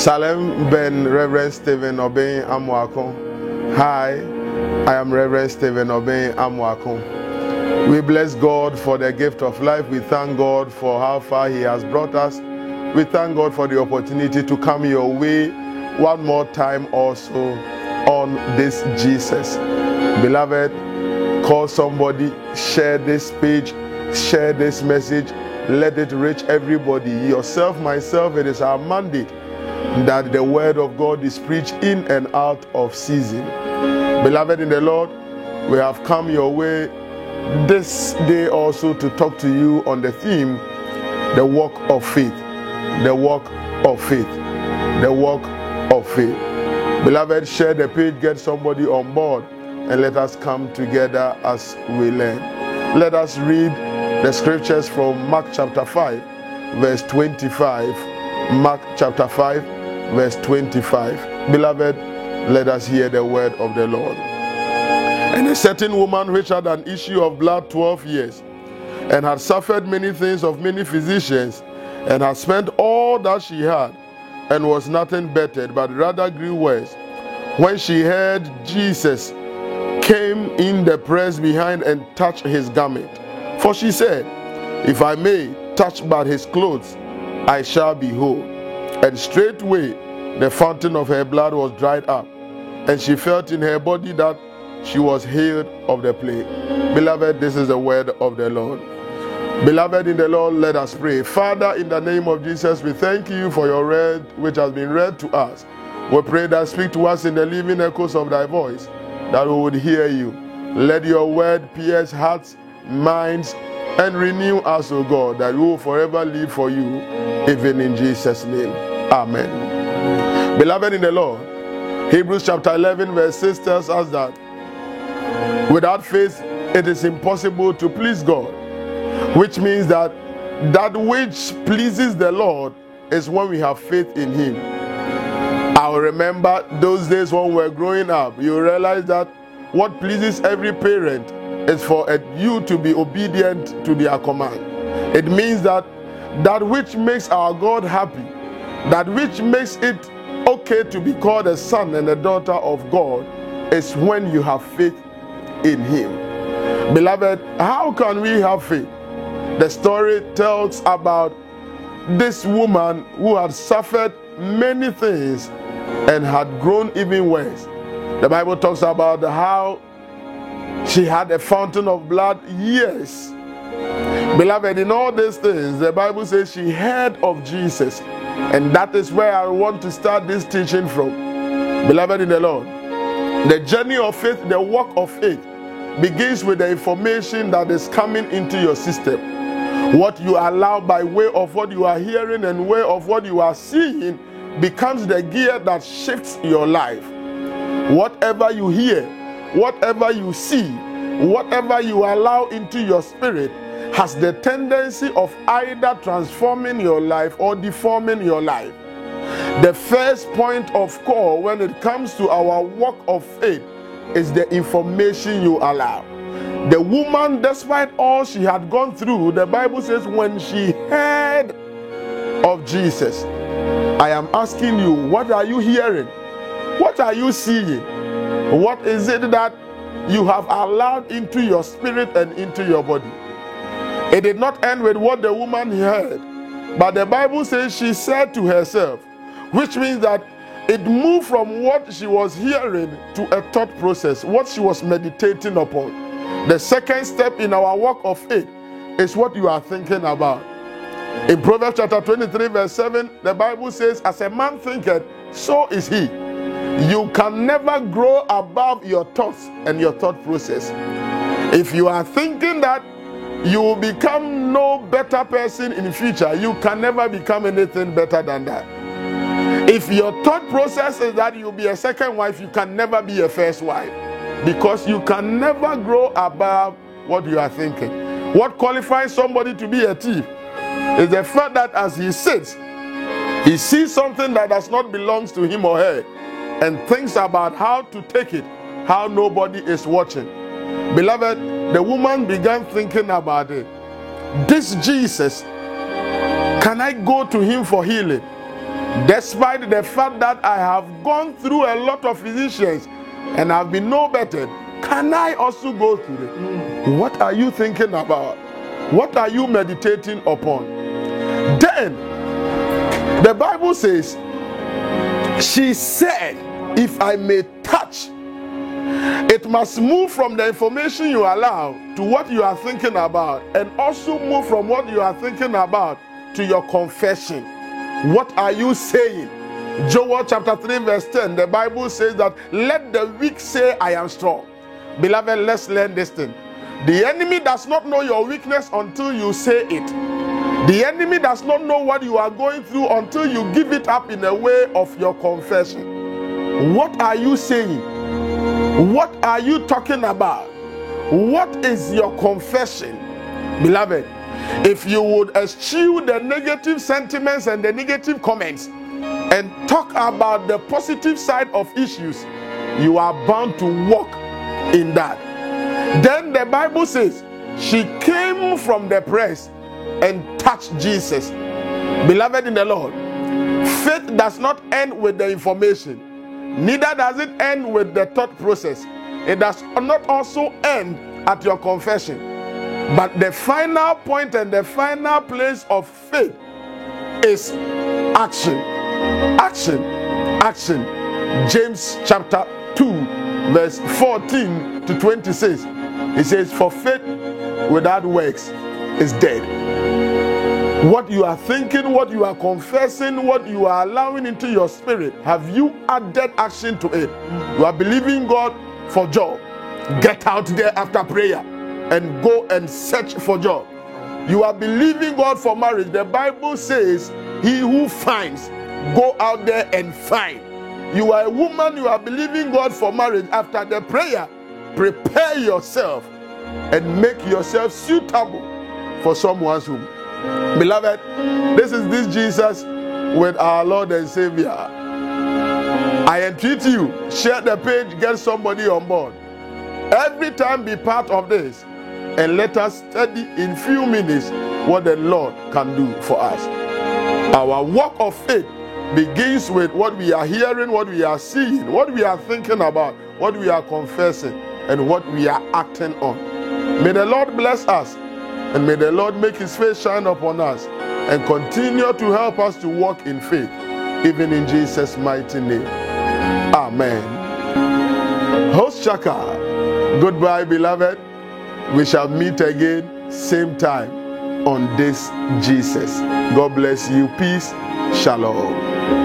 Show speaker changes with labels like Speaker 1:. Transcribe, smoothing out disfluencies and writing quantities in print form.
Speaker 1: Salem Ben Reverend Stephen Obey Amwako. Hi, I am Reverend Stephen Obey Amwako. We bless God for the gift of life. We thank God for how far He has brought us. We thank God for the opportunity to come your way one more time also on this Jesus. Beloved, call somebody, share this page, share this message, let it reach everybody. Yourself, myself, it is our mandate that the word of God is preached in and out of season. Beloved in the Lord, we have come your way this day also to talk to you on the theme, the walk of faith. The walk of faith. The walk of faith. Beloved, share the page, get somebody on board, and let us come together as we learn. Let us read the scriptures from Mark chapter 5, verse 25. Mark chapter 5, verse 25. Beloved, let us hear the word of the Lord. And a certain woman which had an issue of blood 12 years, and had suffered many things of many physicians, and had spent all that she had, and was nothing bettered, but rather grew worse, when she heard Jesus came in the press behind and touched his garment. For she said, if I may touch but his clothes, I shall be whole. And straightway the fountain of her blood was dried up, and she felt in her body that she was healed of the plague. Beloved, this is the word of the Lord. Beloved in the Lord, let us pray. Father, in the name of Jesus, we thank you for your word which has been read to us. We pray that speak to us in the living echoes of thy voice, that we would hear you. Let your word pierce hearts, minds, and renew us, O God, that we will forever live for you, even in Jesus' name. Amen. Beloved in the Lord, Hebrews chapter 11 verse 6 tells us that without faith it is impossible to please God, which means that that which pleases the Lord is when we have faith in Him. I remember those days when we were growing up, you realize that what pleases every parent is for you to be obedient to their command. It means that that which makes our God happy, that which makes it okay to be called a son and a daughter of God, is when you have faith in Him. Beloved, how can we have faith? The story tells about this woman who had suffered many things and had grown even worse. The Bible talks about how she had a fountain of blood years. Beloved, in all these things, the Bible says she heard of Jesus. And that is where I want to start this teaching from. Beloved in the Lord, the journey of faith, the walk of faith, begins with the information that is coming into your system. What you allow by way of what you are hearing and way of what you are seeing becomes the gear that shifts your life. Whatever you hear, whatever you see, whatever you allow into your spirit has the tendency of either transforming your life or deforming your life. The first point of call when it comes to our walk of faith is the information you allow. The woman, despite all she had gone through, the Bible says when she heard of Jesus, I am asking you, what are you hearing? What are you seeing? What is it that you have allowed into your spirit and into your body? It did not end with what the woman heard, but the Bible says she said to herself, which means that it moved from what she was hearing to a thought process, what she was meditating upon. The second step in our walk of faith is what you are thinking about. In Proverbs chapter 23 verse 7, the Bible says, as a man thinketh, so is he. You can never grow above your thoughts and your thought process. If you are thinking that you will become no better person in the future, you can never become anything better than that. If your thought process is that you'll be a second wife, you can never be a first wife, because you can never grow above what you are thinking. What qualifies somebody to be a thief is the fact that as he sits, he sees something that does not belong to him or her and thinks about how to take it, how nobody is watching. Beloved, the woman began thinking about it. This Jesus, can I go to him for healing? Despite the fact that I have gone through a lot of physicians and have been no better, can I also go through it? What are you thinking about? What are you meditating upon? Then, the Bible says, she said, if I may touch, it must move from the information you allow to what you are thinking about, and also move from what you are thinking about to your confession. What are you saying? Joel chapter 3 verse 10, the Bible says that let the weak say I am strong. Beloved, let's learn this thing. The enemy does not know your weakness until you say it. The enemy does not know what you are going through until you give it up in a way of your confession. What are you saying? What are you talking about? What is your confession? Beloved, if you would eschew the negative sentiments and the negative comments and talk about the positive side of issues, you are bound to walk in that. Then the Bible says she came from the press and touched Jesus. Beloved in the Lord, faith does not end with the information, neither does it end with the thought process. It does not also end at your confession, but the final point and the final place of faith is action. Action. Action. James chapter 2 verse 14 to 26. It says, for faith without works is dead. What you are thinking, what you are confessing, what you are allowing into your spirit, have you added action to it? You are believing God for job. Get out there after prayer and go and search for job. You are believing God for marriage. The Bible says, he who finds, go out there and find. You are a woman, you are believing God for marriage. After the prayer, prepare yourself and make yourself suitable for someone's home. Beloved, this is this Jesus with our Lord and Savior. I entreat you, share the page, get somebody on board. Every time be part of this, and let us study in few minutes what the Lord can do for us. Our walk of faith begins with what we are hearing, what we are seeing, what we are thinking about, what we are confessing, and what we are acting on. May the Lord bless us, and may the Lord make his face shine upon us and continue to help us to walk in faith, even in Jesus' mighty name. Amen. Host Shaka, goodbye, beloved. We shall meet again, same time, on this Jesus. God bless you. Peace. Shalom.